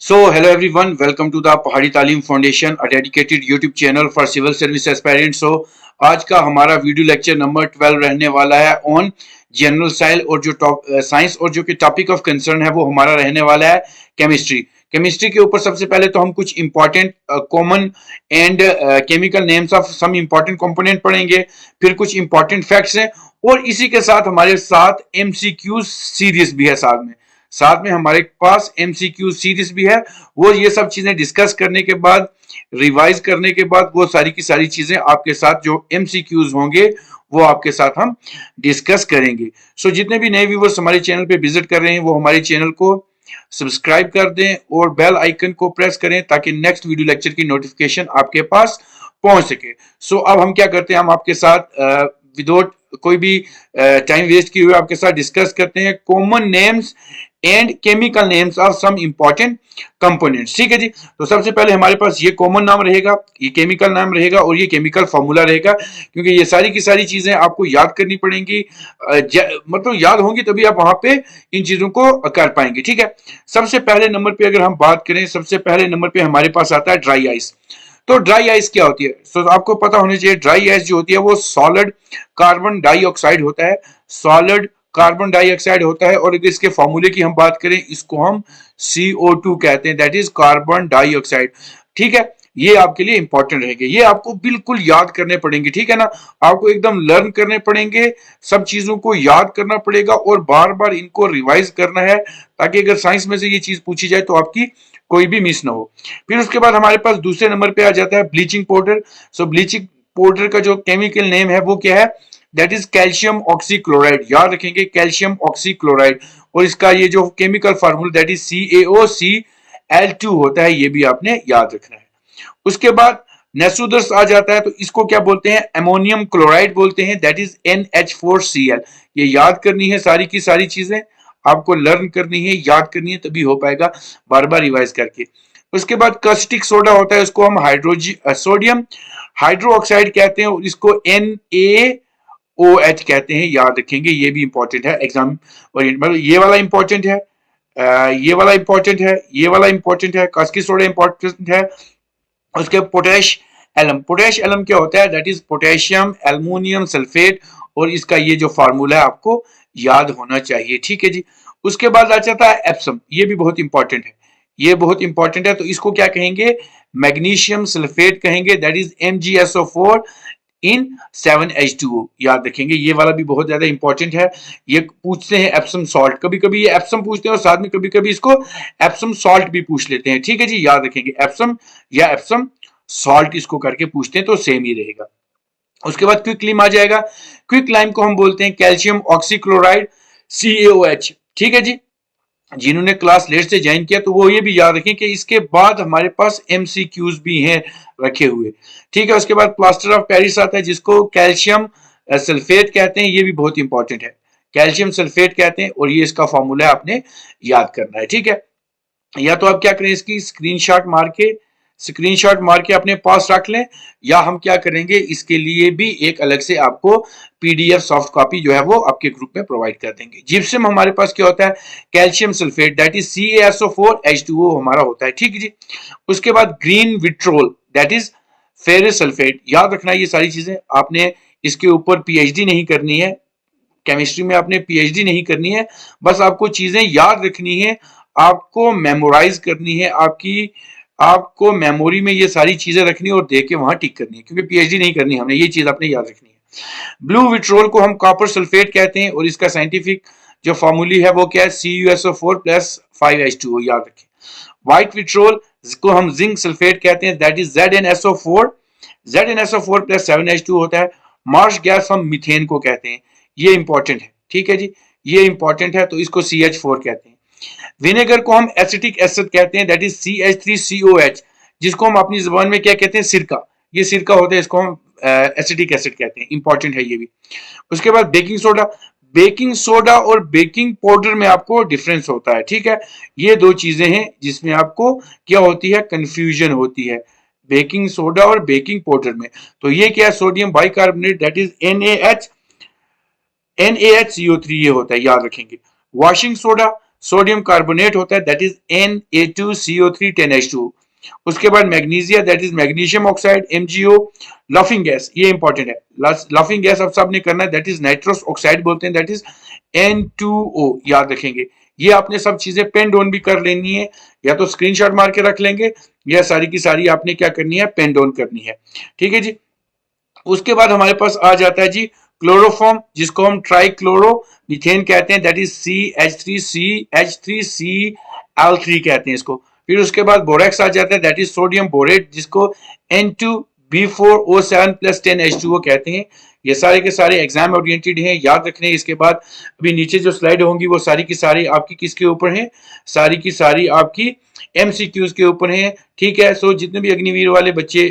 So, hello everyone, welcome to the Pahari Talim Foundation, a dedicated YouTube channel for civil service aspirants. So, आज का हमारा video lecture number 12 रहने वाला है on general science और जो साइंस और जो कि टॉपिक ऑफ कंसर्न है वो हमारा रहने वाला है केमिस्ट्री। केमिस्ट्री के ऊपर सबसे पहले तो हम कुछ important common and chemical names of some important component पढ़ेंगे, फिर कुछ इंपॉर्टेंट फैक्ट्स हैं और इसी के साथ हमारे साथ एमसीक्यू सीरीज भी है साथ में हमारे पास एमसीक्यू सीरीज भी है। वो ये सब चीजें डिस्कस करने के बाद, रिवाइज करने के बाद वो सारी की सारी चीजें आपके साथ जो एमसीक्यूज होंगे वो आपके साथ हम डिस्कस करेंगे। सो जितने भी नए व्यूवर्स हमारे चैनल पे विजिट कर रहे हैं वो हमारे चैनल को सब्सक्राइब कर दें और बेल आइकन को प्रेस करें ताकि नेक्स्ट वीडियो लेक्चर की नोटिफिकेशन आपके पास पहुंच सके। सो अब हम क्या करते हैं, हम आपके साथ विदाउट कोई भी टाइम वेस्ट किए हुए आपके साथ डिस्कस करते हैं common names and chemical names of some important components. ठीक है जी। तो सबसे पहले हमारे पास ये कॉमन नाम रहेगा, ये केमिकल नाम रहेगा और ये केमिकल फॉर्मूला रहेगा, क्योंकि ये सारी की सारी चीजें आपको याद करनी पड़ेंगी। मतलब याद होंगी तभी आप वहां पे इन चीजों को कर पाएंगे। ठीक है। सबसे पहले नंबर पे अगर हम बात करें, सबसे पहले नंबर पे हमारे पास आता है ड्राई आइस। तो ड्राई आइस क्या होती है? तो आपको पता होना चाहिए ड्राई आइस जो होती है वो सॉलिड कार्बन डाइऑक्साइड होता है, सॉलिड कार्बन डाइऑक्साइड होता है। और अगर इसके फॉर्मूले की हम बात करें, इसको हम CO2 कहते हैं, दैट इज कार्बन डाइऑक्साइड। ठीक है। ये आपके लिए इंपॉर्टेंट रहेंगे, ये आपको बिल्कुल याद करने पड़ेंगे। ठीक है ना, आपको एकदम लर्न करने पड़ेंगे, सब चीजों को याद करना पड़ेगा और बार बार इनको रिवाइज करना है ताकि अगर साइंस में से ये चीज पूछी जाए तो आपकी कोई भी मिस ना हो। फिर उसके बाद हमारे पास दूसरे नंबर पे आ जाता है ब्लीचिंग पाउडर। सो ब्लीचिंग पाउडर का जो केमिकल नेम है वो क्या है? That is calcium oxychloride. याद रखेंगे, कैल्शियम ऑक्सीक्लोराइड। और इसका ये जो chemical formula that is CaOCl2 होता है, ये भी आपने याद रखना है। उसके बाद नेसुदर्स आ जाता है, तो इसको क्या बोलते हैं? अमोनियम क्लोराइड बोलते हैं, दैट इज NH4Cl। ये याद करनी है, सारी की सारी चीजें आपको लर्न करनी है, याद करनी है, तभी हो पाएगा बार बार रिवाइज करके। उसके बाद कास्टिक सोडा होता है, उसको हम सोडियम हाइड्रो ऑक्साइड कहते हैं और इसको NaOH कहते हैं। याद रखेंगे, ये भी इंपॉर्टेंट है एग्जाम ओरिएंट, मतलब ये वाला इंपॉर्टेंट है, ये वाला इंपॉर्टेंट है, ये वाला इंपॉर्टेंट है, कास्टिक सोडा इंपॉर्टेंट है। उसके पोटेश एलम, पोटेश एलम क्या होता है? That is potassium aluminium sulphate. और इसका ये जो फार्मूला है आपको याद होना चाहिए। ठीक है जी। उसके बाद आ जाता है एप्सम, ये भी बहुत इंपॉर्टेंट है, ये बहुत इंपॉर्टेंट है। तो इसको क्या कहेंगे? मैग्नीशियम सल्फेट कहेंगे, that is MgSO4 in 7H2O। याद रखेंगे, ये वाला भी बहुत ज्यादा इंपॉर्टेंट है। ये पूछते हैं एप्सम सॉल्ट, कभी कभी ये एप्सम पूछते हैं और साथ में कभी कभी इसको एप्सम सॉल्ट भी पूछ लेते हैं। ठीक है जी। याद रखेंगे, एप्सम या एप्सम सॉल्ट इसको करके पूछते हैं तो सेम ही रहेगा। उसके बाद क्विक लाइम आ जाएगा। क्विक लाइम को हम बोलते हैं कैल्शियम ऑक्सीक्लोराइड, CaOH। ठीक है जी। जिन्होंने क्लास लेट से ज्वाइन किया तो वो ये भी याद रखें कि इसके बाद हमारे पास MCQs भी हैं रखे हुए। ठीक है। उसके बाद प्लास्टर ऑफ पेरिस आता है, जिसको कैल्शियम सल्फेट कहते हैं, ये भी बहुत इंपॉर्टेंट है, कैल्शियम सल्फेट कहते हैं और ये इसका फॉर्मूला आपने याद करना है। ठीक है। या तो आप क्या करें, इसकी स्क्रीनशॉट मार के अपने पास रख लें, या हम क्या करेंगे, इसके लिए भी एक अलग से आपको PDF सॉफ्ट कॉपी जो है वो आपके ग्रुप में प्रोवाइड कर देंगे। जिप्सम हमारे पास क्या होता है? Calcium sulphate, that is CaSO4H2O हमारा होता है। ठीक है जी। उसके बाद green vitriol, that is ferrous sulphate. याद रखना ये सारी चीजें, आपने इसके ऊपर PhD नहीं करनी है, केमिस्ट्री में आपने PhD नहीं करनी है, बस आपको चीजें याद रखनी है, आपको मेमोराइज करनी है, आपको मेमोरी में ये सारी चीजें रखनी है और देख के वहां टिक करनी है, क्योंकि PhD नहीं करनी हमने, ये चीज आपने याद रखनी है। ब्लू विट्रोल को हम कॉपर सल्फेट कहते हैं और इसका साइंटिफिक जो फॉर्मूली है वो क्या है? CuSO4 plus 5H2O। याद रखें। व्हाइट विट्रोल को हम जिंक सल्फेट कहते हैं, that is ZnSO4 plus 7H2 होता है। मार्श गैस हम मीथेन को कहते हैं, ये इंपॉर्टेंट है। ठीक है जी। ये इंपॉर्टेंट है, तो इसको CH4 कहते हैं। विनेगर को हम एसिटिक एसिड कहते हैं, दैट इज CH3COH, जिसको हम अपनी जुबान में क्या कहते हैं? सिरका। ये सिरका होता है, इसको हम एसिटिक एसिड कहते हैं, इंपॉर्टेंट है ये भी। उसके बाद बेकिंग सोडा, बेकिंग सोडा और बेकिंग पाउडर में आपको डिफरेंस होता है। ठीक है। ये दो चीजें हैं जिसमें आपको क्या होती है? कंफ्यूजन होती है, बेकिंग सोडा और बेकिंग पाउडर में। तो ये क्या है? Sodium bicarbonate, that is NaHCO3 ये होता है, याद रखेंगे। वॉशिंग सोडा, सोडियम कार्बोनेट होता है दैट इज Na2CO3 10H2। उसके बाद magnesia that is magnesium oxide MgO। Laughing gas ये इंपॉर्टेंट है, लाफिंग गैस अब सबने करना है दैट इज नाइट्रस ऑक्साइड बोलते हैं दैट इज N2O, याद रखेंगे। ये आपने सब चीजें पेन डाउन भी कर लेनी है, या तो स्क्रीनशॉट मार के रख लेंगे या सारी की सारी आपने क्या करनी है, पेन डाउन करनी है। ठीक है जी। उसके बाद हमारे पास आ जाता है जी क्लोरोफॉर्म, जिसको हम ट्राइक्लोरो मीथेन कहते हैं दैट इज CH3CH3Cl3 कहते हैं इसको। फिर उसके बाद बोरेक्स आ जाता है दैट इज सोडियम बोरेट, जिसको N2B4O7 + 10H2O कहते हैं। ये सारे के सारे एग्जाम ओरिएंटेड हैं, याद रखने। इसके बाद अभी नीचे जो स्लाइड होंगी वो सारी की सारी आपकी किसके ऊपर हैं, सारी की सारी आपकी MCQs के ऊपर हैं। ठीक है, सो जितने भी अग्निवीर वाले बच्चे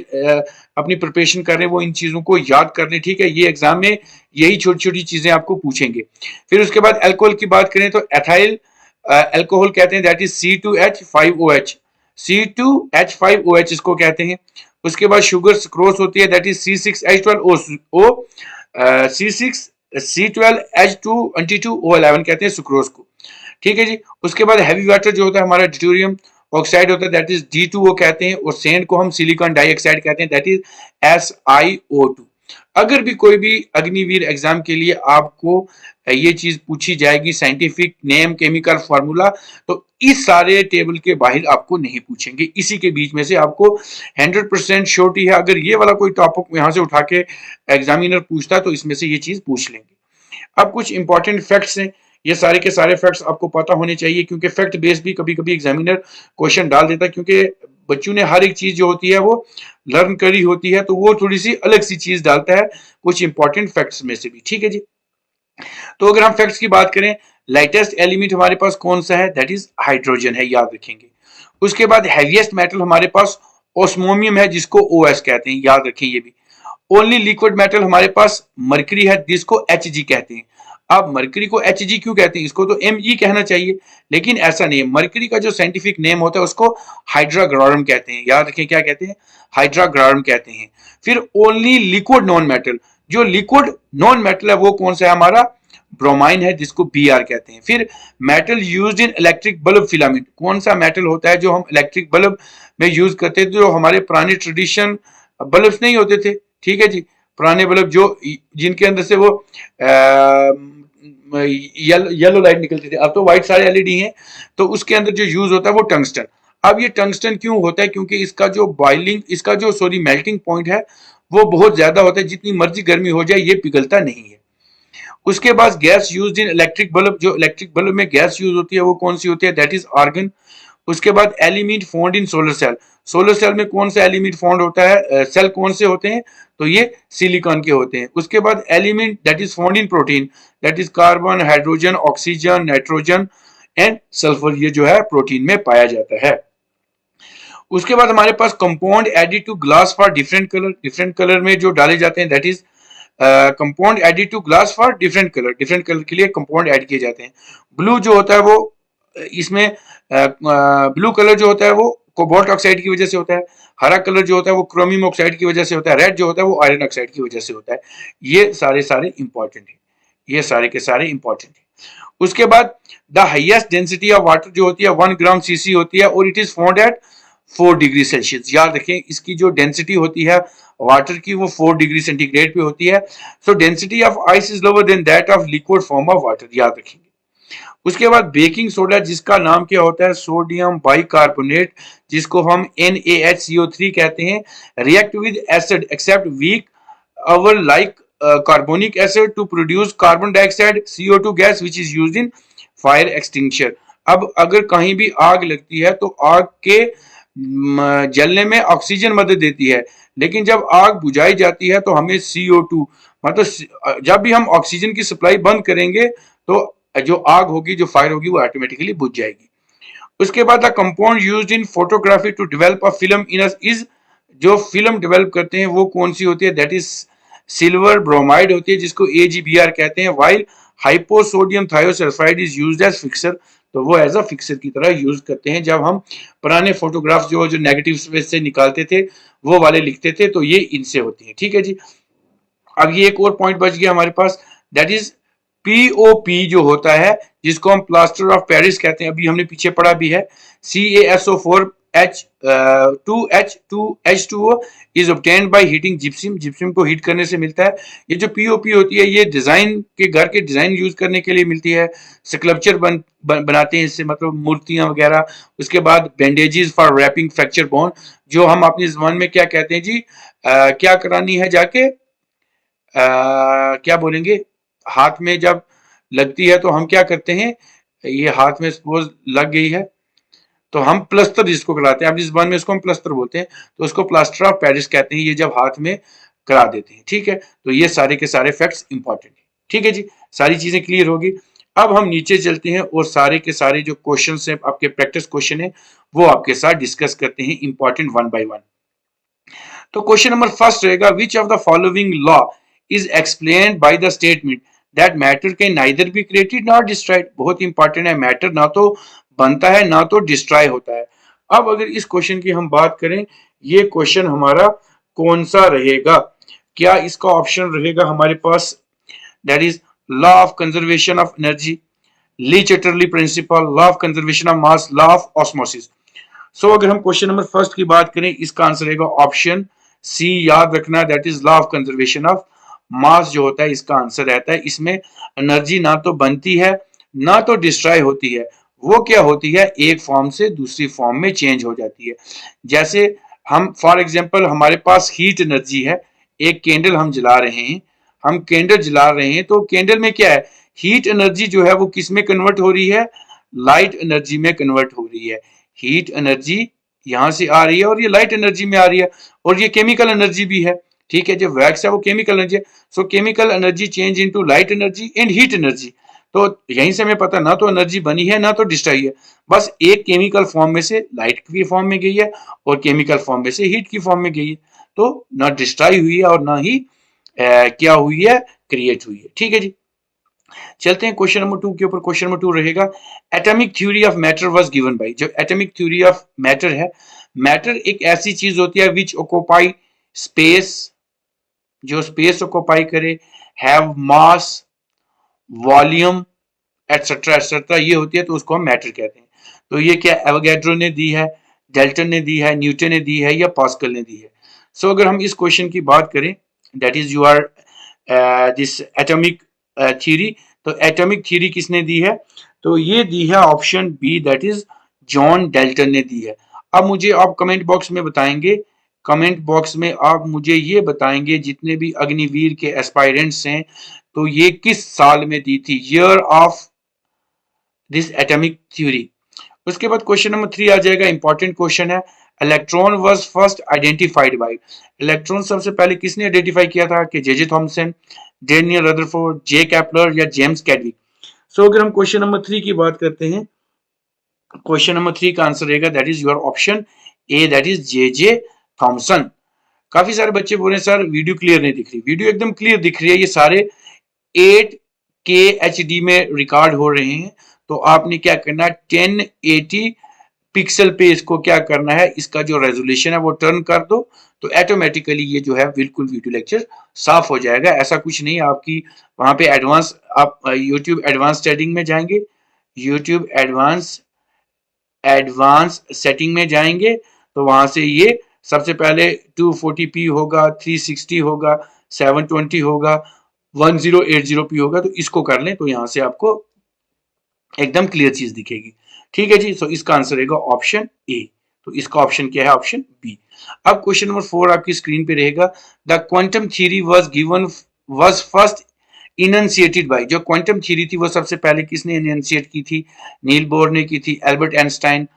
अपनी प्रिपरेशन कर रहे हैं वो इन चीजों को याद कर लें। ठीक है, ये एग्जाम में यही छोटी छोटी चीजें आपको पूछेंगे। फिर उसके बाद अल्कोहल की बात करें तो एथाइल अल्कोहल कहते हैं दैट इज C2H5OH, C2H5OH इसको कहते हैं। उसके बाद शुगर सुक्रोज होती है दैट इज C6H12O, C6C12H22O11 कहते हैं सुक्रोज को। ठीक है जी। उसके बाद हैवी वाटर जो होता है हमारा ड्यूटेरियम ऑक्साइड होता है दैट इज D2O कहते हैं, और सेंड को हम सिलिकॉन डाइऑक्साइड कहते हैं दैट इज SiO2। अगर भी कोई भी अग्निवीर एग्जाम के लिए आपको ये चीज पूछी जाएगी साइंटिफिक नेम केमिकल फार्मूला, तो इस सारे टेबल के बाहर आपको नहीं पूछेंगे, इसी के बीच में से आपको 100% श्योरिटी है। अगर ये वाला कोई टॉपिक यहां से उठा के एग्जामिनर पूछता है तो इसमें से ये चीज पूछ लेंगे। अब कुछ इंपॉर्टेंट फैक्ट्स हैं, ये सारे के सारे फैक्ट्स आपको पता होने चाहिए, क्योंकि फैक्ट बेस्ड भी कभी कभी एग्जामिनर क्वेश्चन डाल देता है, क्योंकि बच्चों ने हर एक चीज जो होती है वो लर्न करी होती है, तो वो थोड़ी सी अलग सी चीज डालता है कुछ इंपॉर्टेंट फैक्ट्स में से भी। ठीक है जी। तो अगर हम फैक्ट्स की बात करें, लाइटेस्ट एलिमेंट हमारे पास कौन सा है, दैट इज हाइड्रोजन है, याद रखेंगे। उसके बाद हैवीएस्ट मेटल हमारे पास ओस्मोनियम है, जिसको OS कहते हैं, याद रखें ये भी। ओनली लिक्विड मेटल हमारे पास मरकरी है, जिसको Hg कहते हैं। अब मरकरी को Hg क्यों कहते हैं, इसको तो Me कहना चाहिए, लेकिन ऐसा नहीं है। मरकरी का जो साइंटिफिक नेम होता है उसको हाइड्राग्रारम कहते हैं, याद रखें क्या कहते हैं, हाइड्राग्रारम कहते हैं। फिर ओनली लिक्विड नॉन मेटल, जो लिक्विड नॉन मेटल है वो कौन सा है हमारा, ब्रोमाइन है, जिसको Br कहते हैं। फिर metal used in electric bulb filament, कौन सा मेटल होता है जो हम इलेक्ट्रिक बल्ब में यूज करते थे, जो हमारे पुराने ट्रेडिशन बल्ब नहीं होते थे। ठीक है जी, पुराने बल्ब जो जिनके अंदर से वो येलो लाइट निकलती थी, अब तो व्हाइट सारे LED हैं, तो उसके अंदर जो यूज होता है वो टंगस्टन। अब ये टंगस्टन क्यों होता है, क्योंकि इसका जो बॉइलिंग इसका जो मेल्टिंग पॉइंट है वो बहुत ज्यादा होता है, जितनी मर्जी गर्मी हो जाए ये पिघलता नहीं है। उसके बाद gas used in electric bulb, जो इलेक्ट्रिक बल्ब में गैस यूज होती है वो कौन सी होती है, दैट इज आर्गन। उसके बाद element found in solar cell, solar cell में कौन सा एलिमेंट फाउंड होता है, सेल कौन से होते हैं, तो ये सिलिकॉन के होते हैं। उसके बाद element that is found in protein, that is carbon, hydrogen, oxygen, nitrogen and sulphur, ये जो है प्रोटीन में पाया जाता है। उसके बाद हमारे पास compound added to glass for different colour में जो डाले जाते हैं that is compound added to glass for different colour के लिए कंपाउंड ऐड किए जाते हैं। ब्लू जो होता है वो इसमें ब्लू कलर जो होता है वो कोबाल्ट ऑक्साइड की वजह से होता है, हरा कलर जो होता है वो क्रोमियम ऑक्साइड की वजह से होता है, रेड जो होता है वो आयरन ऑक्साइड की वजह से होता है। ये सारे इंपॉर्टेंट है, ये सारे के सारे इंपॉर्टेंट है। उसके बाद the highest density of water जो होती है 1 ग्राम सीसी होती है, और it is found at 4 degree Celsius. याद रखें इसकी जो डेंसिटी होती है वाटर की वो 4 डिग्री सेंटीग्रेड पे होती है। सो density of ice is lower than that of liquid form of water, याद रखेंगे। उसके बाद बेकिंग सोडा, जिसका नाम क्या होता है, सोडियम बाइकार्बोनेट, जिसको हम NaHCO3 कहते हैं, react with acid except weak our like carbonic acid to produce carbon dioxide CO2 gas which is used in fire extinguisher. अब अगर कहीं भी आग लगती है तो आग के जलने में ऑक्सीजन मदद देती है, लेकिन जब आग बुझाई जाती है तो हमें CO2, मतलब जब भी हम ऑक्सीजन की सप्लाई बंद करेंगे तो जो आग होगी, जो फायर होगी, वो ऑटोमेटिकली बुझ जाएगी। उसके बाद the compound used in photography to develop a film in is, जो फिल्म डेवलप करते हैं वो कौन सी होती है, दैट इज सिल्वर ब्रोमाइड होती है, जिसको AgBr कहते हैं। While hyposodium thiosulphate is used as fixer, तो वो एज अ फिक्सर की तरह यूज करते हैं। जब हम पुराने फोटोग्राफ्स जो नेगेटिव स्पेस से निकालते थे वो वाले लिखते थे, तो ये इनसे होती है। ठीक है जी। अब ये एक और पॉइंट बच गया हमारे पास, दैट इज POP जो होता है, जिसको हम प्लास्टर ऑफ पेरिस कहते हैं, अभी हमने पीछे पढ़ा भी है, CaSO4H2H2O is obtained by heating gypsum, gypsum को हीट करने से मिलता है। ये जो POP होती है, ये डिजाइन के घर के डिजाइन यूज करने के लिए मिलती है, स्कल्पचर बनाते हैं इससे, मतलब मूर्तियां वगैरह। उसके बाद bandages for wrapping fracture bone, जो हम अपनी जुबान में क्या कहते हैं जी, क्या करानी है जाके, क्या बोलेंगे, हाथ में जब लगती है तो हम क्या करते हैं, ये हाथ में सपोज लग गई है तो हम प्लस्तर जिसको कराते हैं, अपनी जुबान में इसको हम प्लस्तर बोलते हैं, तो उसको प्लास्टर ऑफ पेरिस कहते हैं, ये जब हाथ में करा देते हैं। ठीक है, तो ये सारे के सारे फैक्ट्स इंपॉर्टेंट है। ठीक है जी, सारी चीजें क्लियर होगी। अब हम नीचे चलते हैं और सारे के सारे जो क्वेश्चन है, आपके प्रैक्टिस क्वेश्चन है, वो आपके साथ डिस्कस करते हैं इंपॉर्टेंट वन बाय वन। तो क्वेश्चन नंबर फर्स्ट रहेगा, which of the following law is explained by the statement that matter can neither be created not destroyed. बहुत इंपॉर्टेंट है, मैटर ना तो बनता है ना तो डिस्ट्रॉय होता है। अब अगर इस क्वेश्चन की हम बात करें, ये क्वेश्चन हमारा कौन सा रहेगा, क्या इसका ऑप्शन रहेगा हमारे पास, that is law of conservation of energy, Le Chatelier principle, law of conservation of mass, law of osmosis. So अगर हम क्वेश्चन नंबर फर्स्ट की बात करें, इसका आंसर रहेगा ऑप्शन सी, याद रखना, that is law of conservation of मास जो होता है, इसका आंसर रहता है। इसमें एनर्जी ना तो बनती है ना तो डिस्ट्रॉय होती है, वो क्या होती है, एक फॉर्म से दूसरी फॉर्म में चेंज हो जाती है। जैसे हम फॉर एग्जांपल, हमारे पास हीट एनर्जी है, एक कैंडल हम जला रहे हैं, हम कैंडल जला रहे हैं, तो कैंडल में क्या है, हीट एनर्जी जो है वो किस में कन्वर्ट हो रही है, लाइट एनर्जी में कन्वर्ट हो रही है। हीट एनर्जी यहां से आ रही है और ये लाइट एनर्जी में आ रही है, और ये केमिकल एनर्जी भी है। ठीक है, जो वैक्स है वो केमिकल एनर्जी है। सो chemical energy change into light energy and heat energy. तो यहीं से हमें पता, ना तो एनर्जी बनी है ना तो डिस्ट्रॉय है, बस एक केमिकल फॉर्म में से लाइट की फॉर्म में गई है और केमिकल फॉर्म में से हीट की फॉर्म में गई है। तो ना डिस्ट्रॉय हुई है और ना ही क्या हुई है, क्रिएट हुई है। ठीक है जी, चलते हैं क्वेश्चन नंबर 2 के ऊपर। क्वेश्चन नंबर 2 रहेगा, atomic theory of matter was given by. जो एटॉमिक थ्योरी ऑफ मैटर है, मैटर एक ऐसी चीज होती है विच ऑक्यूपाई स्पेस, जो स्पेस ऑक्यूपाई करे, have mass, volume etcetera etcetera, ये होती है, तो उसको हम मैटर कहते हैं। तो ये क्या एवोगैड्रो ने दी है, डेल्टन ने दी है, न्यूटन ने दी है या पास्कल ने दी है। सो अगर हम इस क्वेश्चन की बात करें, that is your this atomic theory, तो एटॉमिक थ्योरी किसने दी है, तो ये दी है option B, that is John Dalton ने दी है। अब मुझे आप कमेंट बॉक्स में बताएंगे, कमेंट बॉक्स में आप मुझे ये बताएंगे, जितने भी अग्निवीर के एस्पायरेंट्स हैं, तो ये किस साल में दी थी, year of this atomic theory. उसके बाद क्वेश्चन नंबर 3 आ जाएगा, इंपॉर्टेंट क्वेश्चन है, electron was first identified by. Electron सबसे पहले किसने आइडेंटिफाई किया था, कि जे थॉमसन, डेनियल रदरफोर्ड, जे केपलर या जेम्स कैडविक। सो अगर हम क्वेश्चन नंबर 3 की बात करते हैं, क्वेश्चन नंबर 3 का आंसर रहेगा, that is your option A, that is J Thomson. काफी सारे बच्चे बोल रहे हैं सर वीडियो क्लियर नहीं दिख रही, वीडियो एकदम क्लियर दिख रही है, ये सारे 8K HD में रिकॉर्ड हो रहे हैं। तो आपने क्या करना है, 1080 पिक्सल पे इसको क्या करना है, इसका जो रेजोल्यूशन है वो टर्न कर दो, तो ऑटोमेटिकली ये जो है बिल्कुल वीडियो लेक्चर साफ हो जाएगा। ऐसा कुछ नहीं, आपकी वहां पे एडवांस, आप यूट्यूब एडवांस सेटिंग में जाएंगे, यूट्यूब एडवांस सेटिंग में जाएंगे, तो वहां से ये सबसे पहले 240p होगा, 360 होगा, 720 होगा, 1080p होगा, तो इसको कर लें, तो यहां से आपको एकदम क्लियर चीज दिखेगी। ठीक है जी, सो इसका आंसर रहेगा ऑप्शन ए। तो इसका ऑप्शन क्या है, ऑप्शन बी। अब क्वेश्चन नंबर 4 आपकी स्क्रीन पे रहेगा, the quantum theory was first enunciated by. जो क्वांटम थ्योरी थी वो सबसे पहले किसने इनंसिएट की थी, नील बोर ने की थी, एल्बर्ट आइंस्टाइन,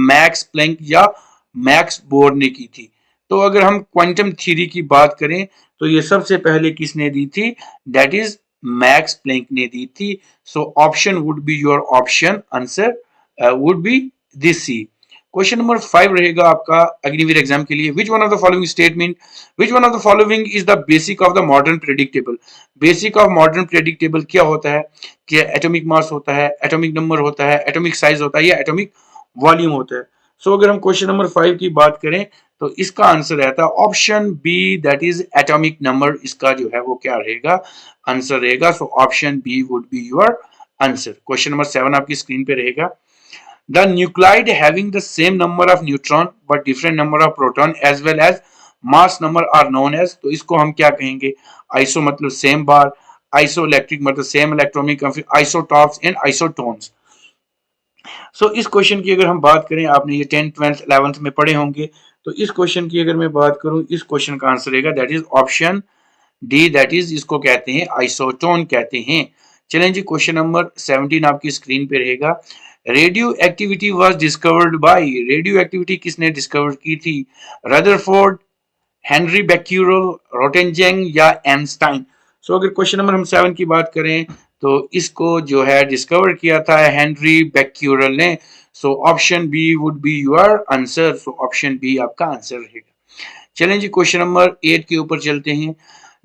मैक्स प्लैंक या मैक्स बोर ने की थी। तो अगर हम क्वांटम थ्योरी की बात करें, तो ये सबसे पहले किसने दी थी, दैट इज मैक्स प्लैंक ने दी थी। So option would be your option answer would be this C. Question number 5 रहेगा आपका अग्निवीर एग्जाम के लिए, which one of the following statement, which one of the following is the basic of the modern predictable. Basic of modern predictable क्या होता है, कि atomic mass होता है, एटॉमिक नंबर होता है, एटॉमिक साइज होता है या एटॉमिक वॉल्यूम होता है। सो अगर हम क्वेश्चन नंबर 5 की बात करें, तो इसका आंसर रहता है option B, that is atomic number. इसका जो है वो क्या रहेगा, आंसर रहेगा। So option B would be your answer. Question number 7 आपकी स्क्रीन पे रहेगा। The nuclide having the same number of neutron but different number of proton as well as mass number are known as. तो इसको हम क्या कहेंगे, iso मतलब same bar, iso electric मतलब same electronic, isotopes and isotones. सो इस question की अगर हम बात करें, आपने ये 10th 12th 11th में पढ़े होंगे, तो इस क्वेश्चन की अगर मैं बात करूं, इस क्वेश्चन का आंसर रहेगा that is option D, that is इसको कहते हैं आइसोटोन कहते हैं। चलें जी, क्वेश्चन नंबर 17 आपकी स्क्रीन पे रहेगा। Radio activity was discovered by, radio activity किसने डिस्कवर की थी, रदरफोर्ड, हेनरी बैक्यूरेल, रोटेंजेंग या आइंस्टाइन। सो अगर क्वेश्चन नंबर हम 7 की बात करें, तो इसको जो है डिस्कवर किया था हेनरी बैक्यूरेल ने। So option B would be your answer. So option B आपका आंसर रहेगा। चलें जी, क्वेश्चन नंबर 8 के ऊपर चलते हैं।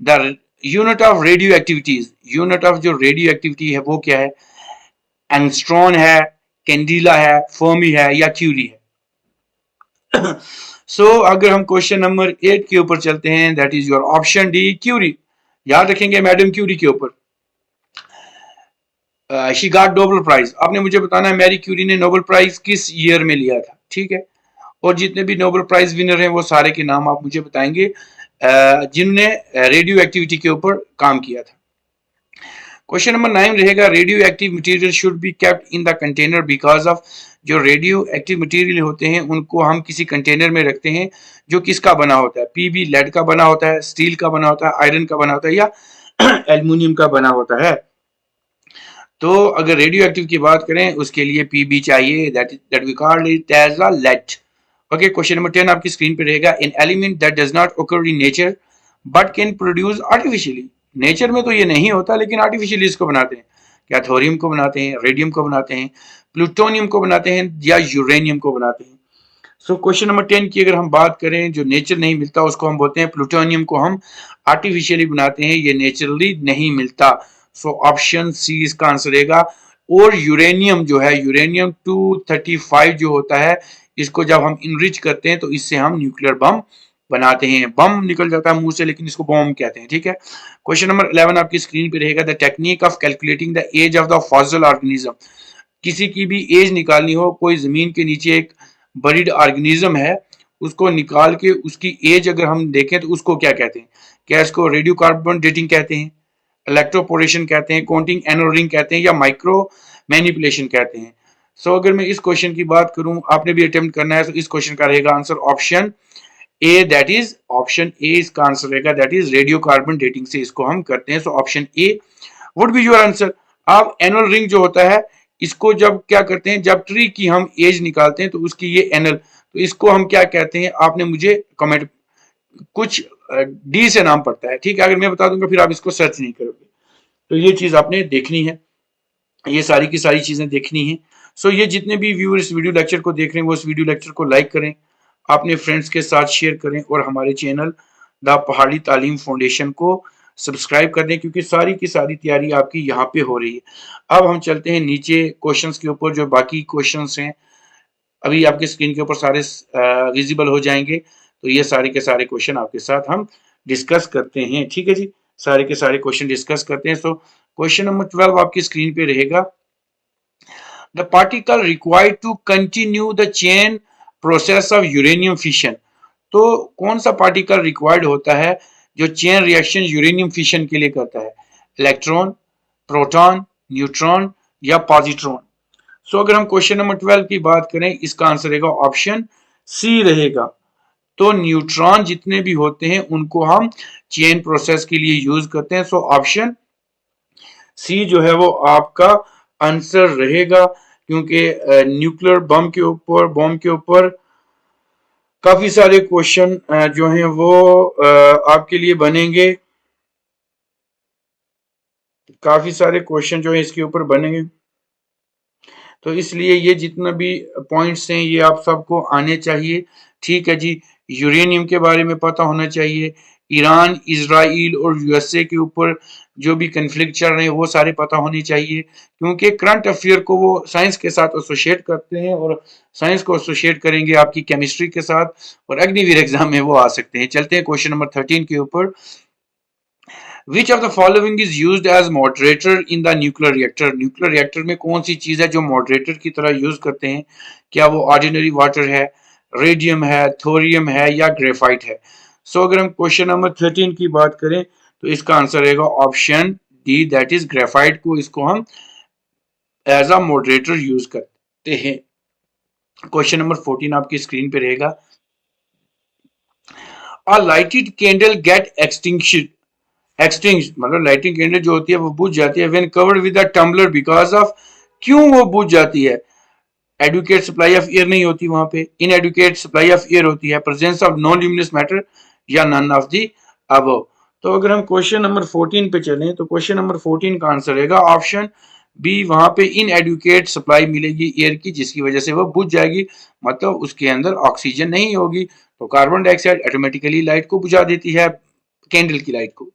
The unit of radio activities, unit of जो रेडियो एक्टिविटी है वो क्या है, एंगस्ट्रॉन है, कैंडिला है, फर्मी है या क्यूरी है। अगर हम क्वेश्चन नंबर 8 के ऊपर चलते हैं, that is your option D, Curie. याद रखेंगे मैडम क्यूरी के ऊपर, शी गॉट नोबेल प्राइज। आपने मुझे बताना है मैरी क्यूरी ने नोबेल प्राइज किस ईयर में लिया था, ठीक है। और जितने भी नोबेल प्राइज विनर हैं वो सारे के नाम आप मुझे बताएंगे जिन्होंने रेडियो एक्टिविटी के ऊपर काम किया था। क्वेश्चन नंबर 9 रहेगा, radio active material should be kept in the container because of. जो रेडियो एक्टिव मटेरियल होते हैं उनको हम किसी कंटेनर में रखते हैं जो किसका बना होता है, पीबी लेड का बना होता है, स्टील का बना होता है, आयरन का बना होता है या एल्युमिनियम का बना होता है। तो अगर रेडियो एक्टिव की बात करें उसके लिए पीबी चाहिए, that we call it as a lead. Okay, question number 10 आपकी स्क्रीन पे रहेगा। In element that does not occur in nature but can produce artificially. Nature में तो ये नहीं होता लेकिन आर्टिफिशियली इसको बनाते हैं। क्या थोरियम को बनाते हैं, रेडियम को बनाते हैं, प्लूटोनियम को बनाते हैं या यूरेनियम को बनाते हैं। सो क्वेश्चन नंबर 10 की अगर हम बात करें, जो नेचर नहीं मिलता उसको हम बोलते हैं प्लूटोनियम को हम आर्टिफिशियली बनाते हैं, ये नेचुरली नहीं मिलता। सो ऑप्शन सी इसका आंसर रहेगा। और यूरेनियम जो है, यूरेनियम 235 जो होता है, इसको जब हम इनरिच करते हैं तो इससे हम न्यूक्लियर बम बनाते हैं। बम निकल जाता है मुंह से लेकिन इसको बॉम्ब कहते हैं, ठीक है। क्वेश्चन नंबर 11 आपकी स्क्रीन पे रहेगा। The technique of calculating the age of the fossil organism. किसी की भी एज निकालनी हो, कोई जमीन के नीचे एक बरीड ऑर्गेनिज्म है, उसको निकाल के उसकी एज अगर हम देखें तो उसको क्या कहते हैं, क्या इसको रेडियो कार्बन डेटिंग कहते हैं, इलेक्ट्रोपोरेशन कहते हैं, काउंटिंग एनो रिंग कहते हैं या माइक्रो मैनिपुलेशन कहते हैं। अगर मैं इस क्वेश्चन की बात करूं, आपने भी अटेम्प्ट करना है, तो इस क्वेश्चन का रहेगा answer option A, that is option A इसका आंसर रहेगा, that is radio carbon dating से इसको हम करते हैं। Option A would be your answer. अब एनुअल रिंग जो होता है, इसको जब क्या करते हैं, जब ट्री की हम एज निकालते हैं तो उसकी ये एनल, तो इसको हम क्या कहते हैं, आपने मुझे कमेंट, कुछ डी से नाम पड़ता है, ठीक है। अगर मैं बता दूंगा फिर आप इसको सर्च नहीं करोगे, तो ये चीज आपने देखनी है, ये सारी की सारी चीजें देखनी है। ये जितने भी व्यूअर इस वीडियो लेक्चर को देख रहे हैं वो इस वीडियो लेक्चर को लाइक करें, अपने फ्रेंड्स के साथ शेयर करें और हमारे चैनल द पहाड़ी तालीम फाउंडेशन को सब्सक्राइब कर दें, क्योंकि सारी की सारी तैयारी आपकी यहाँ पे हो रही है। अब हम चलते हैं नीचे क्वेश्चंस के ऊपर, जो बाकी क्वेश्चंस हैं अभी आपके स्क्रीन के ऊपर सारे विजिबल हो जाएंगे, तो ये सारे के सारे क्वेश्चन आपके साथ हम डिस्कस करते हैं, ठीक है जी। सारे के सारे क्वेश्चन डिस्कस करते हैं। क्वेश्चन नंबर 12 आपकी स्क्रीन पे रहेगा। The particle required to continue the chain process of uranium fission. तो कौन सा पार्टिकल रिक्वायर्ड होता है जो चेन रिएक्शन यूरेनियम फिशन के लिए करता है, इलेक्ट्रॉन, प्रोटॉन, न्यूट्रॉन या पॉजिट्रॉन। अगर हम क्वेश्चन नंबर 12 की बात करें, इसका आंसर रहेगा ऑप्शन सी रहेगा। तो न्यूट्रॉन जितने भी होते हैं उनको हम चेन प्रोसेस के लिए यूज करते हैं। ऑप्शन सी जो है वो आपका आंसर रहेगा, क्योंकि न्यूक्लियर बम के ऊपर काफी सारे क्वेश्चन जो हैं वो आपके लिए बनेंगे, काफी सारे क्वेश्चन जो है इसके ऊपर बनेंगे। तो इसलिए ये जितना भी पॉइंट्स हैं ये आप सबको आने चाहिए, ठीक है जी। यूरेनियम के बारे में पता होना चाहिए, ईरान, इजराइल और यूएसए के ऊपर जो भी कन्फ्लिक्ट चल रहे हैं वो सारे पता होने चाहिए, क्योंकि करंट अफेयर को वो साइंस के साथ एसोसिएट करते हैं और साइंस को एसोसिएट करेंगे आपकी केमिस्ट्री के साथ और अग्निवीर एग्जाम में वो आ सकते हैं। चलते हैं क्वेश्चन नंबर 13 के ऊपर। Which of the following is used as moderator in the nuclear reactor? Nuclear reactor में कौन सी चीज है जो मॉडरेटर की तरह यूज करते हैं? क्या वो ऑर्डिनरी वाटर है, रेडियम है, थोरियम है या ग्रेफाइट है? अगर हम क्वेश्चन नंबर 13 की बात करें तो इसका आंसर रहेगा option D, that is graphite को इसको हम एज अ मॉडरेटर यूज करते हैं। क्वेश्चन नंबर 14 आपकी स्क्रीन पे रहेगा। A lighted candle get extinct मतलब लाइटिंग कैंडल जो होती है वो बुझ जाती है when covered with a tumbler because of, क्यों वो बुझ जाती है? एडुकेट सप्लाई ऑफ एयर नहीं होती वहां पे, इनएडुकेट सप्लाई ऑफ एयर होती है, presence of non luminous matter या नन ऑफ दी अबव। तो अगर हम क्वेश्चन नंबर 14 पे चलें तो क्वेश्चन नंबर 14 का आंसर रहेगा ऑप्शन बी, वहां पे इनएडुकेट सप्लाई मिलेगी एयर की जिसकी वजह से वो बुझ जाएगी, मतलब उसके अंदर ऑक्सीजन नहीं होगी, तो कार्बन डाइऑक्साइड ऑटोमेटिकली लाइट को बुझा देती है, कैंडल की लाइट को,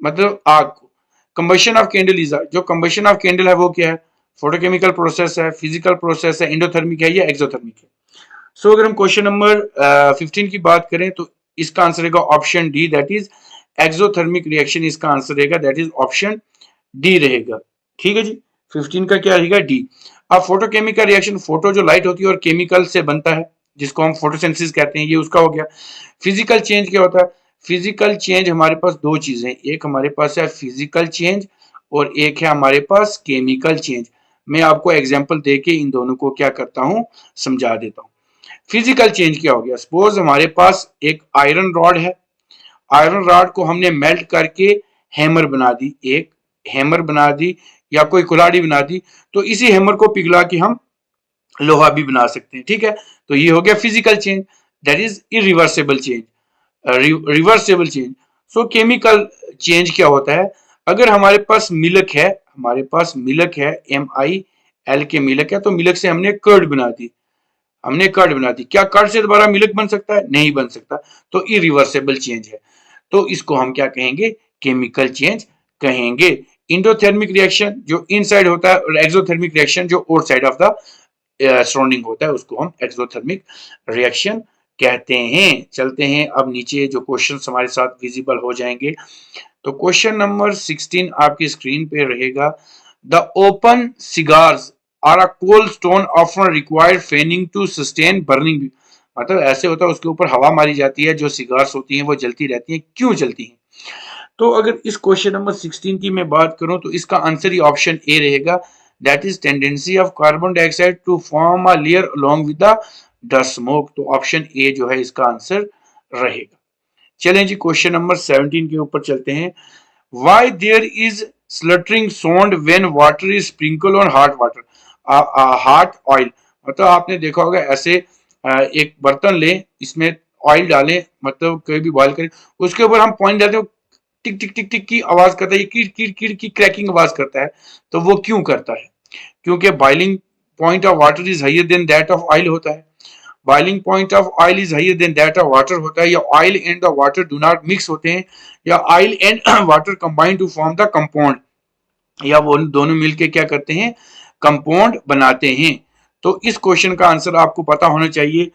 मतलब आग को। कंबशन ऑफ कैंडल इज, जो कंबशन ऑफ कैंडल है वो क्या है? फोटोकेमिकल प्रोसेस है, फिजिकल प्रोसेस है, एंडोथर्मिक है या एक्सोथर्मिक है? अगर हम क्वेश्चन नंबर 15 की बात करें तो इसका आंसर रहेगा option D, that is exothermic reaction, इसका आंसर रहेगा दैट इज ऑप्शन डी रहेगा। ठीक है जी, 15 का क्या रहेगा? डी। अब फोटोकेमिकल रिएक्शन, फोटो जो लाइट होती है और केमिकल से बनता है जिसको हम फोटोसिंथेसिस कहते हैं, ये उसका हो गया। फिजिकल चेंज क्या होता है? फिजिकल चेंज हमारे पास दो चीजें, एक हमारे पास है फिजिकल चेंज और एक है हमारे पास केमिकल चेंज। मैं आपको एग्जांपल देके इन दोनों को क्या करता हूं, समझा देता हूं। फिजिकल चेंज क्या हो गया? सपोज हमारे पास एक आयरन रॉड है, आयरन रॉड को हमने मेल्ट करके हैमर बना दी, एक हैमर बना दी या कोई कुल्हाड़ी बना दी, तो इसी हैमर को पिघला के हम लोहा भी बना सकते हैं। ठीक है, तो ये हो गया physical change, that is irreversible change, reversible change. Chemical change क्या होता है? अगर हमारे पास मिल्क है, हमारे पास मिल्क है, MIL के मिल्क है, तो मिल्क से हमने कर्ड बना दी, हमने कर्ड बना दी, क्या कर्ड से दोबारा मिल्क बन सकता है? नहीं बन सकता, तो इरिवर्सिबल चेंज है, तो इसको हम क्या कहेंगे? केमिकल चेंज कहेंगे। इंडोथर्मिक रिएक्शन जो इनसाइड होता है और एक्सोथर्मिक रिएक्शन जो आउटसाइड ऑफ द सराउंडिंग होता है उसको हम एक्सोथर्मिक रिएक्शन कहते हैं। चलते हैं अब नीचे, जो क्वेश्चंस हमारे साथ विजिबल हो जाएंगे। तो क्वेश्चन नंबर 16 आपकी स्क्रीन पे रहेगा। The open cigars are a cold stone often required fanning to sustain burning, मतलब ऐसे होता है उसके ऊपर हवा मारी जाती है, जो सिगार्स होती हैं वो जलती रहती हैं, क्यों जलती हैं? तो अगर इस क्वेश्चन नंबर 16 की मैं बात करूं तो इसका आंसर ही ऑप्शन ए रहेगा, that is tendency of carbon dioxide to form a layer along with the dust smoke, तो ऑप्शन ए जो है इसका आंसर रहेगा। चलें जी क्वेश्चन नंबर 17 के ऊपर चलते हैं। Why there is spluttering sound when water is sprinkle on hot water? Hot oil, मतलब आपने देखा होगा ऐसे एक बर्तन लें, इसमें ऑयल डालें, मतलब कहीं भी बॉयल करें, उसके ऊपर हम पॉइंट डालते हैं, टिक टिक टिक टिक की आवाज करता है, ये कीड़ कीड़ कीड़ की क्रैकिंग आवाज करता है, तो वो क्यों करता है? क्योंकि boiling point of water is higher than that of oil होता है, boiling point of oil is higher than that of water होता है, या oil and the water do not mix होते हैं, या oil and water combine to form the compound, या वो दोनों मिलके क्या करते हैं? कंपाउंड बनाते हैं। तो इस क्वेश्चन का आंसर आपको पता होना चाहिए।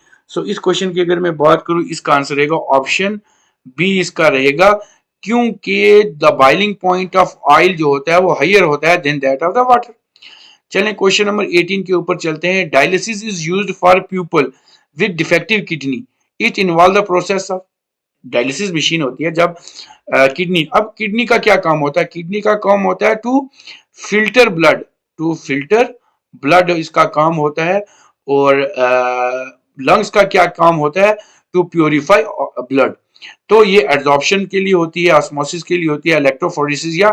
इस क्वेश्चन की अगर मैं बात करूं, इसका आंसर रहेगा ऑप्शन बी, इसका रहेगा, क्योंकि the boiling point of oil जो होता है वो हाइयर होता है than that of the water. चलें क्वेश्चन नंबर 18 के ऊपर चलते हैं। Dialysis is used for people with defective kidney, it involve the process of, dialysis machine होती है जब किडनी, अब किडनी का क्या काम होता है? किडनी का काम होता है to filter blood, to filter blood इसका काम होता है, और लंग्स का क्या काम होता है? To purify blood. तो ये एब्जॉर्प्शन के लिए होती है, ऑस्मोसिस के लिए होती है, इलेक्ट्रोफोरेसिस या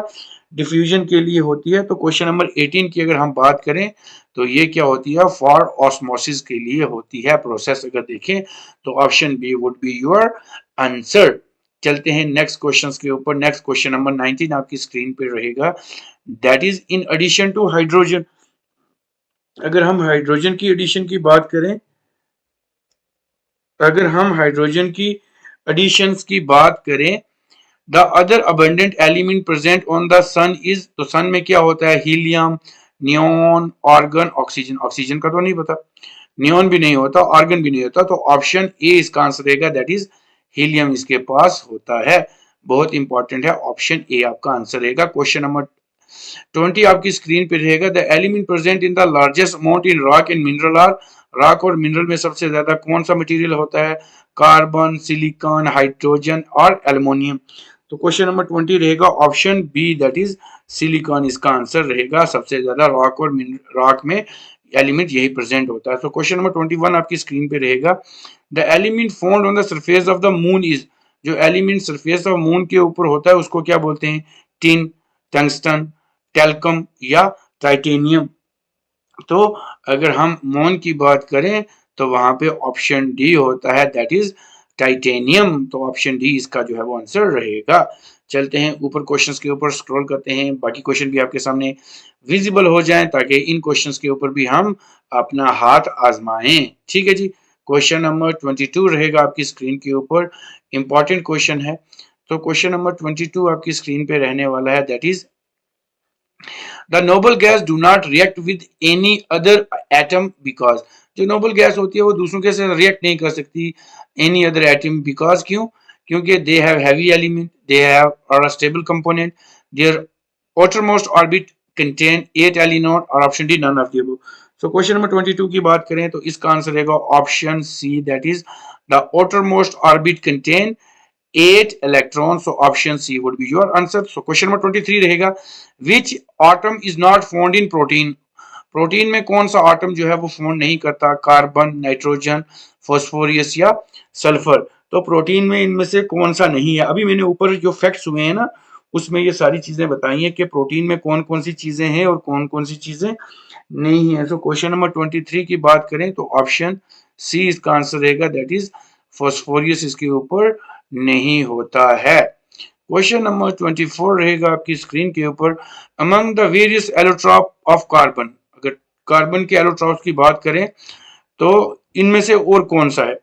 डिफ्यूजन के लिए होती है। तो क्वेश्चन नंबर 18 की अगर हम बात करें तो ये क्या होती है? फॉर ऑस्मोसिस के लिए होती है प्रोसेस, अगर देखें तो option B would be your answer. चलते हैं नेक्स्ट क्वेश्चंस के ऊपर। नेक्स्ट क्वेश्चन नंबर 19 आपकी स्क्रीन पे रहेगा, that is in addition to hydrogen. अगर हम हाइड्रोजन की एडिशन की बात करें, अगर हम हाइड्रोजन की एडिशंस की बात करें, the other abundant element present on the sun is, तो सन में क्या होता है, helium, neon, argon, oxygen. Oxygen का तो नहीं पता, नियोन भी नहीं होता, ऑर्गन भी नहीं होता, तो ऑप्शन ए इसका आंसर रहेगा, दैट इज हीलियम इसके पास होता है। बहुत इंपॉर्टेंट है, ऑप्शन ए आपका आंसर रहेगा। क्वेश्चन नंबर 20 आपकी स्क्रीन पे रहेगा, the element present in the largest amount in rock and mineral are, rock और मिनरल में सबसे ज्यादा कौन सा मटेरियल होता है, कार्बन, सिलिकॉन, हाइड्रोजन और एल्युमिनियम। तो क्वेश्चन नंबर 20 रहेगा option B, that is silicon इसका आंसर रहेगा। सबसे ज्यादा रॉक और रॉक में एलिमेंट यही प्रेजेंट होता है। तो क्वेश्चन नंबर 21 आपकी स्क्रीन पे रहेगा, the element found on the surface of the moon is, जो एलिमेंट सरफेस ऑफ मून के ऊपर होता है उसको क्या बोलते हैं, टिन, टंगस्टन, टेल्कम या टाइटेनियम। तो अगर हम मून की बात करें तो वहां पे ऑप्शन डी होता है, दैट इज टाइटेनियम। तो ऑप्शन डी इसका जो है वो आंसर रहेगा। चलते हैं ऊपर क्वेश्चंस के ऊपर स्क्रॉल करते हैं, बाकी क्वेश्चन भी आपके सामने विजिबल हो जाएं ताकि इन क्वेश्चंस के ऊपर भी हम अपना हाथ आजमाएं। ठीक है जी, क्वेश्चन नंबर 22 रहेगा आपकी स्क्रीन के ऊपर, इंपॉर्टेंट क्वेश्चन है। तो क्वेश्चन नंबर 22 आपकी स्क्रीन पे रहने वाला है, that is the noble gas do not react with any other atom because, जो नोबल गैस होती है वो दूसरों के साथ रिएक्ट नहीं कर सकती एनी अदर एटम बिकॉज, क्यों, क्योंकि they have heavy element, they have are a stable component, their outermost orbit contain 8 electrons, और option D none of the above. So question number 22 की बात करें तो इसका आंसर रहेगा option C, that is the outermost orbit contain 8 electrons, so option C would be your answer. So question number 23 रहेगा, which atom is not found in protein, protein में कौन सा आटम जो है वो फाउंड नहीं करता, कार्बन, नाइट्रोजन, फॉस्फोरस या सल्फर। तो प्रोटीन में इनमें से कौन सा नहीं है। अभी मैंने ऊपर जो फैक्ट्स हुए हैं ना उसमें ये सारी चीजें बताई हैं कि प्रोटीन में कौन कौन सी चीजें हैं और कौन कौन सी चीजें नहीं है। तो क्वेश्चन नंबर 23 की बात करें तो ऑप्शन सी इसका आंसर रहेगा, दैट इज फॉस्फोरस इसके ऊपर नहीं होता है। क्वेश्चन नंबर 24 रहेगा आपकी स्क्रीन के ऊपर, among the various allotrope of carbon, अगर कार्बन के एलोट्रॉप्स की बात करें तो इनमें से और कौन सा है।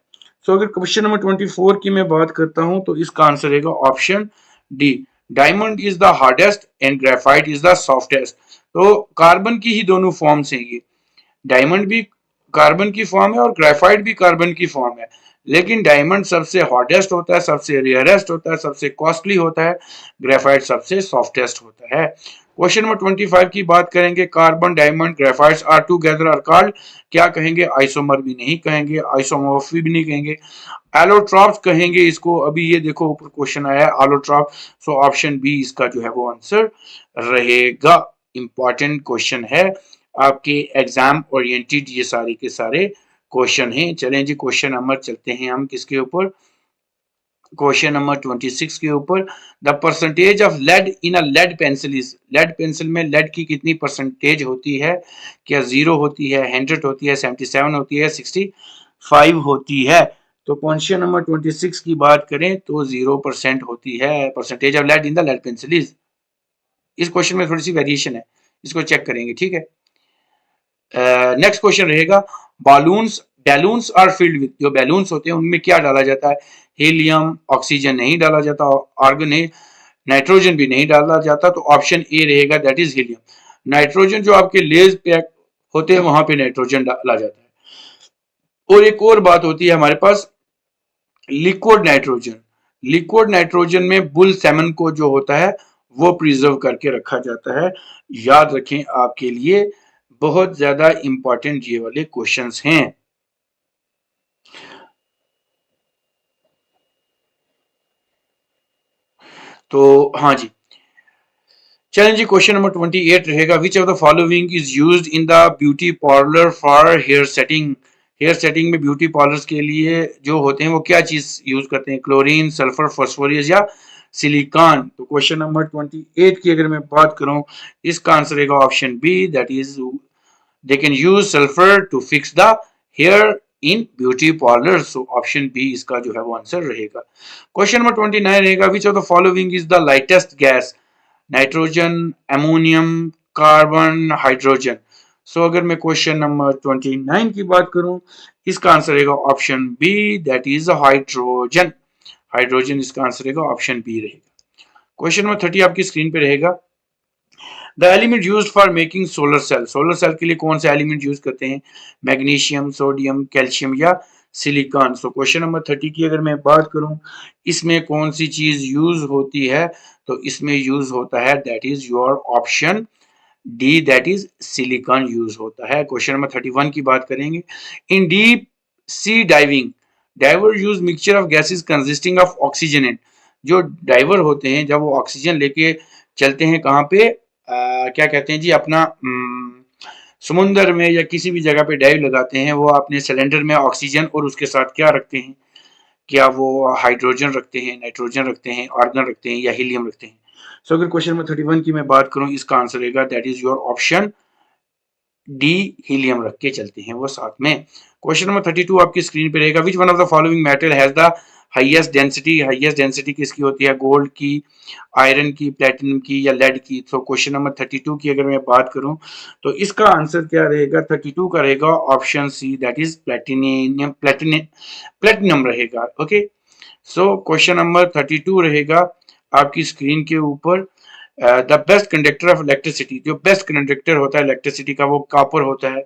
सो अगर क्वेश्चन नंबर 24 की मैं बात करता हूं तो इसका आंसर रहेगा option D, diamond is the hardest and graphite is the softest. तो कार्बन की ही दोनों फॉर्म्स हैं, ये डायमंड भी कार्बन की फॉर्म है और ग्रेफाइट भी कार्बन की फॉर्म है, लेकिन डायमंड सबसे हॉटेस्ट होता है, सबसे रेयरेस्ट होता है, सबसे कॉस्टली होता है, ग्रेफाइट सबसे सॉफ्टेस्ट होता है। क्वेश्चन नंबर 25 की बात करेंगे, carbon, diamond, graphites are together are called, क्या कहेंगे, आइसोमर भी नहीं कहेंगे, आइसोमॉर्फी भी नहीं कहेंगे, एलोट्रॉप्स कहेंगे इसको। अभी ये देखो ऊपर क्वेश्चन आया है एलोट्रॉप, सो ऑप्शन बी इसका जो है वो आंसर रहेगा। इंपॉर्टेंट क्वेश्चन है, आपके एग्जाम ओरिएंटेड ये सारे के सारे क्वेश्चन हैं। चलें जी क्वेश्चन नंबर चलते हैं हम किसके ऊपर, क्वेश्चन नंबर 26 के ऊपर, the percentage of lead in a lead pencil is, lead pencil में लेड की कितनी परसेंटेज होती है, क्या 0 होती है, 100 होती है, 77 होती है, 65 होती है। तो क्वेश्चन नंबर 26 की बात करें तो 0% होती है, percentage of lead in the lead pencil is. इस क्वेश्चन में थोड़ी सी वेरिएशन है, इसको चेक करेंगे, ठीक है। नेक्स्ट क्वेश्चन रहेगा, balloons, balloons are filled with, जो बैलून्स होते हैं उनमें क्या डाला जाता है, हीलियम, ऑक्सीजन नहीं डाला जाता, आर्गन है, नाइट्रोजन भी नहीं डाला जाता। तो ऑप्शन ए रहेगा, दैट इज हीलियम। नाइट्रोजन जो आपके लेज पैक होते हैं वहां पे नाइट्रोजन डाला जाता है। और एक और बात होती है हमारे पास, लिक्विड नाइट्रोजन, लिक्विड नाइट्रोजन में बुल सेमन को जो होता है वो प्रिजर्व करके रखा जाता है। याद रखें, आपके लिए बहुत ज्यादा इंपॉर्टेंट ये वाले क्वेश्चंस हैं। तो हाँ जी, चलें जी क्वेश्चन नंबर 28 रहेगा, which of the following is used in the beauty parlour for hair setting, hair setting में ब्यूटी पार्लर्स के लिए जो होते हैं वो क्या चीज यूज करते हैं, क्लोरीन, सल्फर, फास्फोरस या सिलिकॉन। तो क्वेश्चन नंबर 28 की अगर मैं बात करूं इसका आंसर रहेगा option B, that is they can use sulfur to fix the hair in beauty parlor, so option B इसका जो है वो आंसर रहेगा। क्वेश्चन नंबर 29 रहेगा, which of the following is the lightest gas, nitrogen, ammonium, carbon, hydrogen. So अगर मैं question number 29 की बात करूं इसका आंसर रहेगा option B, that is hydrogen. Hydrogen इसका आंसर रहेगा ऑप्शन बी रहेगा। क्वेश्चन नंबर 30 आपकी स्क्रीन पे रहेगा। The element used for making solar cell, solar cell के लिए कौन सा एलिमेंट यूज करते हैं? मैग्नीशियम, सोडियम, कैल्शियम या सिलिकॉन। सो क्वेश्चन नंबर 30 की अगर मैं बात करूं इसमें कौन सी चीज यूज होती है, तो इसमें यूज होता है that is your option D, that is silicon use होता है। क्वेश्चन नंबर 31 की बात करेंगे। In deep sea diving diver use mixture of gases consisting of oxygen and, जो डाइवर होते हैं जब वो ऑक्सीजन लेके चलते हैं कहाँ पे, क्या कहते हैं जी, अपना समुंदर में या किसी भी जगह पे डाइव लगाते हैं, वो अपने सिलेंडर में ऑक्सीजन और उसके साथ क्या रखते हैं, क्या वो हाइड्रोजन रखते हैं, नाइट्रोजन रखते हैं, आर्गन रखते हैं या हीलियम रखते हैं। सो अगर क्वेश्चन नंबर 31 की मैं बात करूं इसका आंसर रहेगा that is your option D, helium रख के चलते हैं वो साथ में। क्वेश्चन नंबर 32 आपकी स्क्रीन पे रहेगा। विच one of the following metal has the highest density, highest density किसकी होती है? गोल्ड की, आयरन की, प्लेटिनम की या लेड की। तो क्वेश्चन नंबर 32 की अगर मैं बात करूं तो इसका आंसर क्या रहेगा? 32 का रहेगा option C, that is platinium, platinum रहेगा। ओके, सो क्वेश्चन नंबर 32 रहेगा आपकी स्क्रीन के ऊपर। The best conductor of electricity, जो बेस्ट कंडक्टर होता है इलेक्ट्रिसिटी का वो कॉपर होता है,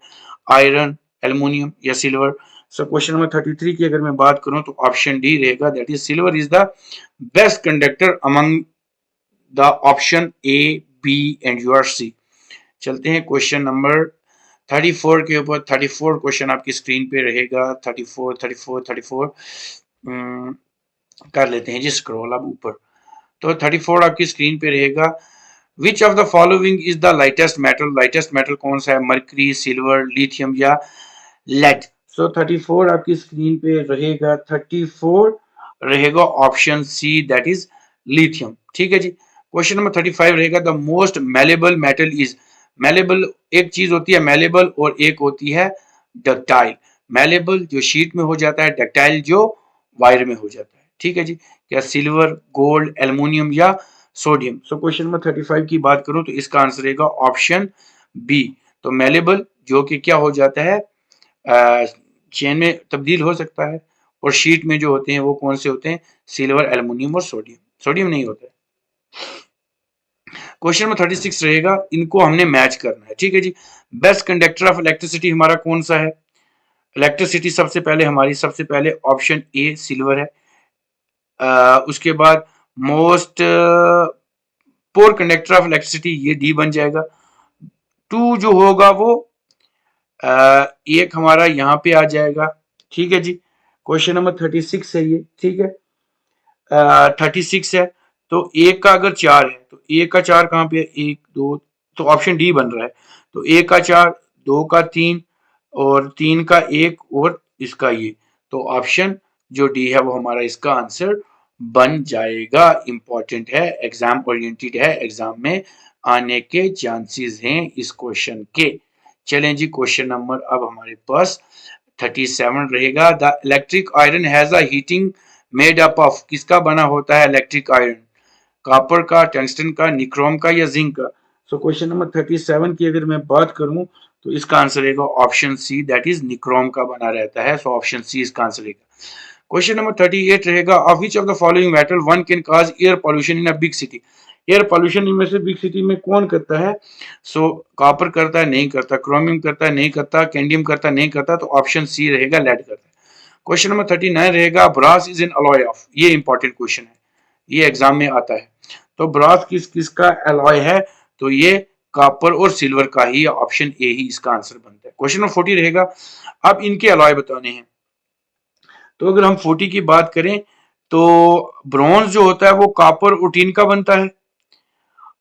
आयरन, एल्युमिनियम या सिल्वर। सो क्वेश्चन नंबर 33 की अगर मैं बात करूं तो ऑप्शन डी रहेगा, that is silver is the best conductor among the option A, B and your C. चलते हैं क्वेश्चन नंबर 34 के ऊपर। 34 क्वेश्चन आपकी स्क्रीन पे रहेगा। 34 कर लेते हैं जी स्क्रॉल अब ऊपर। तो 34 आपकी स्क्रीन पे रहेगा। Which of the following is the lightest metal, lightest metal कौन सा है? मर्करी, सिल्वर, लिथियम या लेड। सो 34 आपकी स्क्रीन पे रहेगा। 34 रहेगा option C, that is lithium. ठीक है जी। क्वेश्चन नंबर 35 रहेगा। The most malleable metal is, malleable एक चीज होती है मेलेबल और एक होती है डक्टाइल। मेलेबल जो शीट में हो जाता है, डक्टाइल जो वायर में हो जाता है। ठीक है जी। क्या सिल्वर, गोल्ड, एल्युमिनियम या सोडियम। सो क्वेश्चन नंबर 35 की बात करूं तो इसका आंसर रहेगा ऑप्शन बी। तो मेलेबल जो कि क्या हो जाता है, चेन में तब्दील हो सकता है, और शीट में जो होते हैं वो कौन से होते हैं? सिल्वर, एल्युमिनियम और सोडियम। सोडियम नहीं होता है। क्वेश्चन नंबर 36 रहेगा, इनको हमने मैच करना है। ठीक है जी। बेस्ट कंडक्टर ऑफ इलेक्ट्रिसिटी हमारा कौन सा है? इलेक्ट्रिसिटी सबसे पहले हमारी, सबसे पहले ऑप्शन ए सिल्वर है। उसके बाद most poor conductor of electricity ये डी बन जाएगा। 2 जो होगा वो एक हमारा यहाँ पे आ जाएगा। ठीक है जी। क्वेश्चन नंबर 36 है ये। ठीक है, 36 है तो एक का अगर 4 है तो एक का 4 कहाँ पे है? 1 2, तो ऑप्शन डी बन रहा है। तो एक का 4, 2 का 3 और 3 का 1 और इसका ये, तो ऑप्शन जो डी है वो हमारा इसका आंसर बन जाएगा। इंपॉर्टेंट है, एग्जाम ओरिएंटेड है, एग्जाम में आने के चांसेस हैं इस क्वेश्चन के। चलें जी, क्वेश्चन नंबर अब हमारे पास 37 रहेगा। The electric iron has a heating made up of, किसका बना होता है इलेक्ट्रिक आयरन? कॉपर का, टंगस्टन का, निक्रोम का या जिंक का। सो क्वेश्चन नंबर 37 की अगर मैं बात करूं तो इसका आंसर रहेगा option C, that is nichrome का बना रहता है। सो ऑप्शन सी इसका आंसर रहेगा। क्वेश्चन नंबर 38 रहेगा। Of which of the following metal one can cause air pollution in a big city. Air pollution इनमें से बिग सिटी में कौन करता है? सो कॉपर करता है, नहीं करता। क्रोमियम करता है, नहीं करता। कैंडियम करता है, नहीं करता। तो ऑप्शन सी रहेगा, लेड करता है। क्वेश्चन नंबर 39 रहेगा। Brass is an alloy of, ये इंपॉर्टेंट क्वेश्चन है, ये एग्जाम में आता है। तो ब्रास किस किस का अलॉय है? तो ये कॉपर और सिल्वर का ही, ऑप्शन ए ही इसका आंसर बनता है। क्वेश्चन नंबर 40 रहेगा। अब इनके अलॉय बताने हैं। तो अगर हम 40 की बात करें तो ब्रॉन्ज जो होता है वो कॉपर और टिन का बनता है।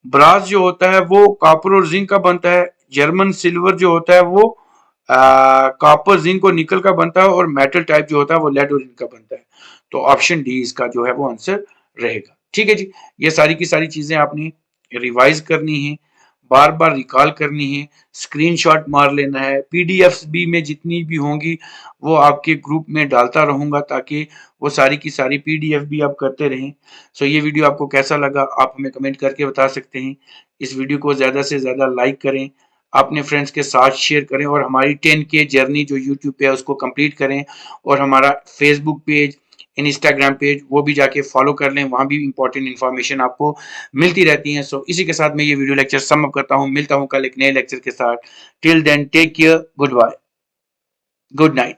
ब्रास जो होता है वो कॉपर और जिंक का बनता है। जर्मन सिल्वर जो होता है वो कॉपर, जिंक और निकल का बनता है। और मेटल टाइप जो होता है वो लेड और इनका बनता है। तो ऑप्शन डी इसका जो है वो आंसर रहेगा। ठीक है जी। ये सारी की सारी चीजें आपने रिवाइज करनी है, बार बार रिकॉल करनी है, स्क्रीनशॉट मार लेना है। पीडीएफ्स भी में जितनी भी होंगी वो आपके ग्रुप में डालता रहूंगा ताकि वो सारी की सारी पीडीएफ भी आप करते रहें। सो ये वीडियो आपको कैसा लगा आप हमें कमेंट करके बता सकते हैं। इस वीडियो को ज़्यादा से ज़्यादा लाइक करें, अपने फ्रेंड्स के साथ शेयर करें, और हमारी 10K जर्नी जो यूट्यूब पे है उसको कंप्लीट करें। और हमारा फेसबुक पेज, इंस्टाग्राम पेज, वो भी जाके फॉलो कर लें, वहां भी इंपॉर्टेंट इन्फॉर्मेशन आपको मिलती रहती है। सो इसी के साथ मैं ये वीडियो लेक्चर सम अप करता हूँ। मिलता हूँ कल एक नए लेक्चर के साथ। Till then take care, goodbye, good night.